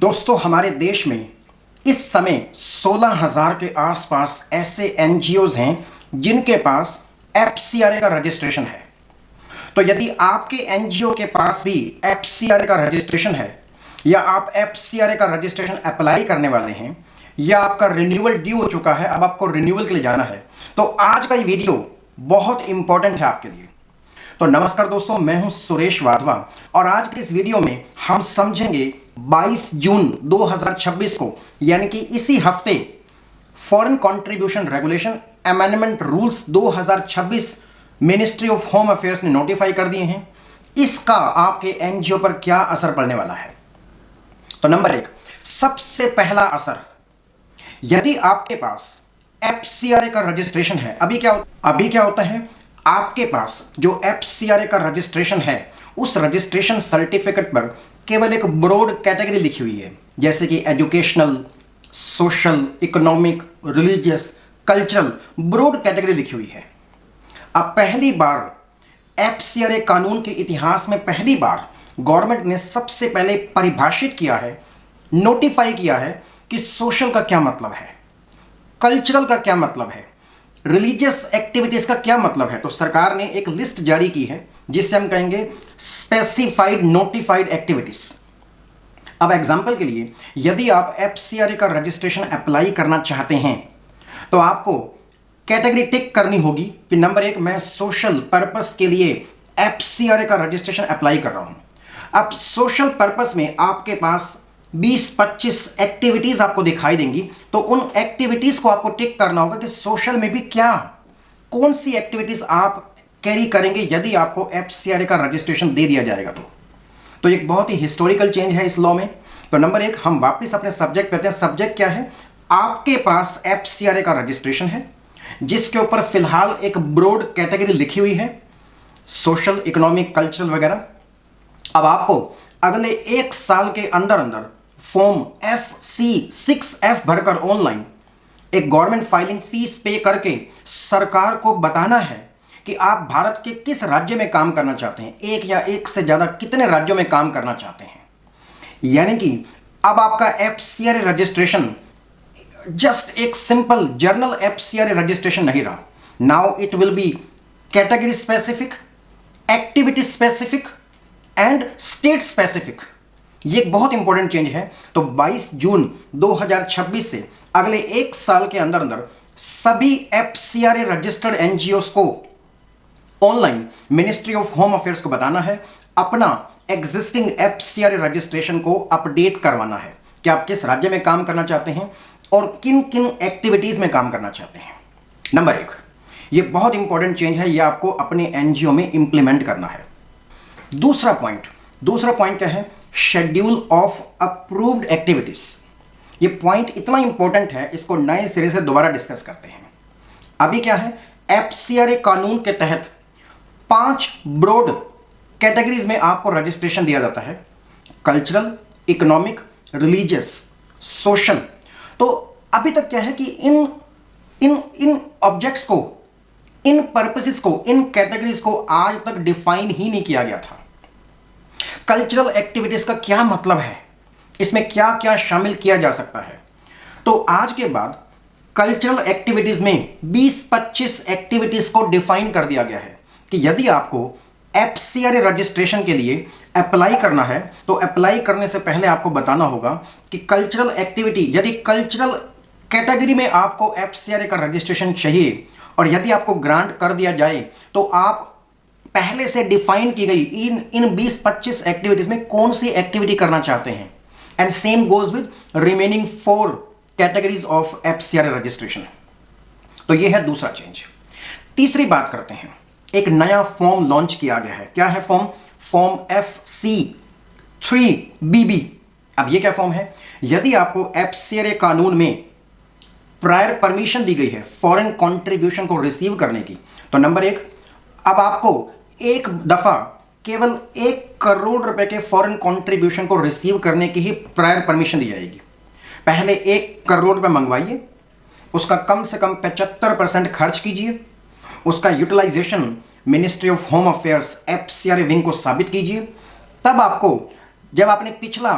दोस्तों, हमारे देश में इस समय 16,000 के आसपास ऐसे एनजीओज हैं जिनके पास एफसीआरए का रजिस्ट्रेशन है। तो यदि आपके एनजीओ के पास भी एफसीआरए का रजिस्ट्रेशन है या आप एफसीआरए का रजिस्ट्रेशन अप्लाई करने वाले हैं या आपका रिन्यूअल ड्यू हो चुका है, अब आपको रिन्यूअल के लिए जाना है, तो आज का ये वीडियो बहुत इंपॉर्टेंट है आपके लिए। तो नमस्कार दोस्तों, मैं हूं सुरेश वाधवा और आज के इस वीडियो में हम समझेंगे 22 जून 2026 को यानी कि इसी हफ्ते foreign contribution regulation amendment rules 2026 ministry of home affairs ने नोटिफाई कर दिए हैं। इसका आपके एनजीओ पर क्या असर पड़ने वाला है? तो नंबर 1, सबसे पहला असर, यदि आपके पास एफसीआरए का रजिस्ट्रेशन है, अभी क्या होता है, आपके पास जो एफसीआरए का रजिस्ट्रेशन है उस रजिस्ट्रेशन सर्टिफिकेट पर केवल एक ब्रॉड कैटेगरी लिखी हुई है, जैसे कि educational, social, economic, religious, cultural, broad category लिखी हुई है। अब पहली बार एफसीआरए कानून के इतिहास में पहली बार गवर्नमेंट ने सबसे पहले परिभाषित किया है, नोटिफाई किया है कि सोशल का क्या मतलब है, कल्चरल का क्या मतलब है, रिलीजियस एक्टिविटीज का क्या मतलब है। तो सरकार ने एक लिस्ट जारी की है जिससे हम कहेंगे स्पेसिफाइड नोटिफाइड एक्टिविटीज। अब एग्जांपल के लिए, यदि आप एफसीआरए का रजिस्ट्रेशन अप्लाई करना चाहते हैं तो आपको कैटेगरी टिक करनी होगी कि नंबर 1, मैं सोशल पर्पस के लिए एफसीआरए का रजिस्ट्रेशन अप्लाई कर रहा हूं। अब सोशल पर्पस में आपके पास 20-25 एक्टिविटीज आपको दिखाई देंगी, तो उन एक्टिविटीज को आपको टिक करना होगा कि सोशल में भी कौन सी एक्टिविटीज आप कैरी करेंगे यदि आपको एफसीआरए का रजिस्ट्रेशन दे दिया जाएगा। तो एक बहुत ही हिस्टोरिकल चेंज है इस लॉ में। तो नंबर 1, हम वापस अपने सब्जेक्ट करते हैं। सब्जेक्ट क्या है? आपके पास एफसीआरए का रजिस्ट्रेशन है जिसके ऊपर फिलहाल एक ब्रॉड कैटेगरी लिखी हुई है, सोशल, इकोनॉमिक, कल्चरल वगैरह। अब आपको अगले 1 साल के अंदर फॉर्म FC6F भरकर ऑनलाइन एक गवर्नमेंट फाइलिंग फीस पे करके सरकार को बताना है कि आप भारत के किस राज्य में काम करना चाहते हैं, एक या एक से ज्यादा कितने राज्यों में काम करना चाहते हैं। यानी कि अब आपका एफसीआरए रजिस्ट्रेशन जस्ट एक सिंपल जर्नल एफसीआरए रजिस्ट्रेशन नहीं रहा। Now it will be category specific, activity specific and state specific. ये एक बहुत इंपॉर्टेंट चेंज है। तो 22 जून 2026 से अगले 1 साल के अंदर सभी एफसीआरए रजिस्टर्ड एनजीओस को online ministry of home affairs को बताना है, अपना एग्जिस्टिंग एफसीआरए रजिस्ट्रेशन को अपडेट करवाना है कि आप किस राज्य में काम करना चाहते हैं और किन किन एक्टिविटीज में काम करना चाहते हैं। नंबर 1, ये बहुत इंपॉर्टेंट चेंज है, ये आपको अपने एनजीओ में इंप्लीमेंट करना है। दूसरा पॉइंट क्या है? Schedule of approved activities. ये पॉइंट इतना इंपॉर्टेंट है, इसको नए सिरे से दोबारा डिस्कस करते हैं। अभी क्या है, एफसीआरए कानून के तहत 5 ब्रॉड कैटेगरीज में आपको रजिस्ट्रेशन दिया जाता है, कल्चरल, इकोनॉमिक, रिलीजियस, सोशल। तो अभी तक क्या है कि इन ऑब्जेक्ट्स को, इन पर्पसेस को, इन कैटेगरीज को आज तक डिफाइन ही नहीं किया गया था। कल्चरल एक्टिविटीज का क्या मतलब है, इसमें क्या क्या शामिल किया जा सकता है। तो आज के बाद कल्चरल एक्टिविटीज में 20-25 एक्टिविटीज को डिफाइन कर दिया गया है कि यदि आपको एफसीआरए रजिस्ट्रेशन के लिए अप्लाई करना है तो अप्लाई करने से पहले आपको बताना होगा कि कल्चरल एक्टिविटी, यदि कल्चरल कैटेगरी में आपको एफसीआरए का रजिस्ट्रेशन चाहिए और यदि आपको ग्रांट कर दिया जाए तो आप पहले से डिफाइन की गई इन 20-25 एक्टिविटीज में कौन सी एक्टिविटी करना चाहते हैं। And same goes with remaining 4 categories of FCRA registration. तो ये है दूसरा चेंज। तीसरी बात करते हैं, एक नया फॉर्म लॉन्च किया गया है। क्या है फॉर्म FC3BB। अब ये क्या फॉर्म है? यदि आपको एफसीआरए कानून में प्रायर परमिशन दी गई है फॉरेन कंट्रीब्यूशन को रिसीव करने की, तो नंबर 1, अब आपको एक दफा केवल 1 करोड़ रुपए के फॉरेन कंट्रीब्यूशन को रिसीव करने की ही प्रायर परमिशन दी जाएगी। पहले 1 करोड़ रुपए मंगवाइए, उसका कम से कम 75% खर्च कीजिए, उसका utilisation ministry of home affairs FCRA wing को साबित कीजिए, तब आपको, जब आपने पिछला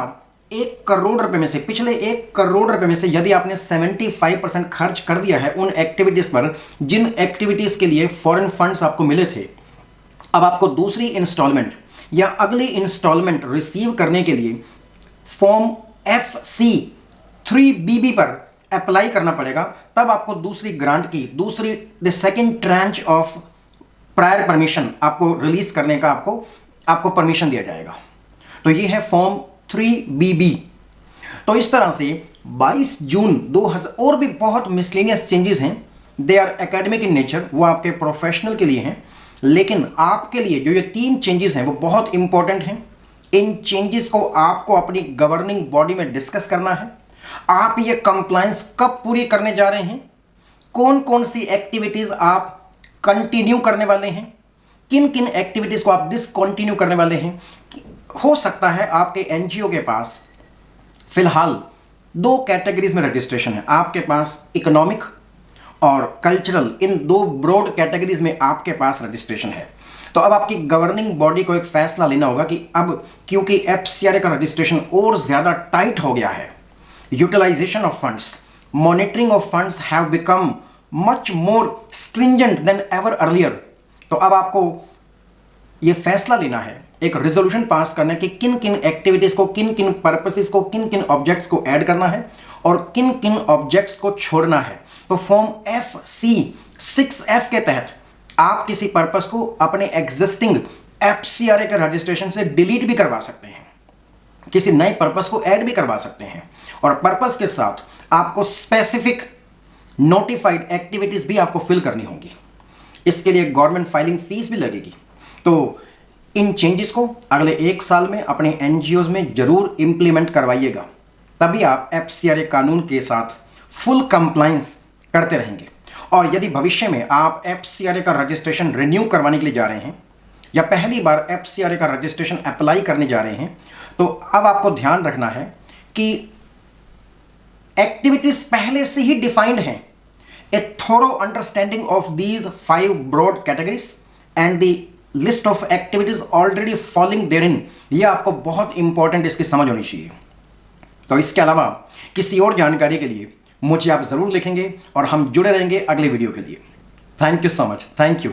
1 करोड़ रुपए में से, पिछले 1 करोड़ रुपए में से यदि आपने 75% खर्च कर दिया है उन एक्टिविटीज पर जिन एक्टिविटीज के लिए फॉरेन फंड्स आपको मिले थे, अब आपको दूसरी इंस्टॉलमेंट या अगली इंस्टॉलमेंट रिसीव करने के लिए फॉर्म FC 3BB पर अप्लाई करना पड़ेगा। तब आपको दूसरी ग्रांट की the second tranche of prior permission आपको रिलीज करने का आपको परमिशन दिया जाएगा। तो ये है फॉर्म 3BB। तो इस तरह से 22 जून 2000 और भी बहुत मिसलेनियस चेंजेस हैं, they are academic in nature, वो आपके प्रोफेशनल के लिए हैं, लेकिन आपके लिए जो ये 3 चेंजेस हैं वो बहुत इंपॉर्टेंट हैं। इन चेंजेस को आपको अपनी गवर्निंग बॉडी में डिस्कस करना है। आप ये कंप्लायंस कब पूरी करने जा रहे हैं, कौन कौन सी एक्टिविटीज आप कंटिन्यू करने वाले हैं, किन किन एक्टिविटीज को आप डिसकंटिन्यू करने वाले हैं। हो सकता है आपके एनजीओ के पास फिलहाल 2 कैटेगरीज में रजिस्ट्रेशन है, आपके पास इकोनॉमिक और कल्चरल, इन 2 ब्रॉड कैटेगरीज में आपके पास रजिस्ट्रेशन है। तो अब आपकी गवर्निंग बॉडी को एक फैसला लेना होगा कि अब क्योंकि FCRA का रजिस्ट्रेशन और ज़्यादा टाइट हो गया है, utilisation of funds, monitoring of funds have become much more stringent than ever earlier. तो अब आपको ये फैसला लेना है, एक रेजोल्यूशन पास करना है कि किन किन एक्टिविटीज़ को, किन किन पर्पसेस को, किन किन ऑब्जेक्ट्स को ऐड करना है और किन किन ऑब्जेक्ट्स को छोड़ना है। तो फॉर्म FC 6F के तहत आप किसी पर्पस को अपने एग्जिस्टिंग FCRA के रजिस्ट्रेशन से डिलीट भी करवा सकते हैं, किसी नए पर्पस को ऐड भी करवा सकते हैं, और पर्पस के साथ आपको स्पेसिफिक नोटिफाइड एक्टिविटीज भी आपको फिल करनी होंगी। इसके लिए गवर्नमेंट फाइलिंग फीस भी लगेगी। तो इन चेंजेस को अगले 1 साल में अपने एनजीओज में जरूर इंप्लीमेंट करवाइएगा, तभी आप FCRA कानून के साथ फुल कंप्लायंस करते रहेंगे। और यदि भविष्य में आप FCRA का रजिस्ट्रेशन रिन्यू करवाने के लिए जा रहे हैं या पहली बार FCRA का रजिस्ट्रेशन अप्लाई करने जा रहे हैं, तो अब आपको ध्यान रखना है कि एक्टिविटीज पहले से ही डिफाइंड हैं। A thorough understanding of these 5 broad categories and the list of activities already falling therein, ये आपको बहुत इंपॉर्टेंट इसकी समझ होनी चाहिए। तो इसके अलावा किसी और जानकारी के लिए मुझे आप जरूर लिखेंगे और हम जुड़े रहेंगे अगले वीडियो के लिए। Thank you so much. Thank you.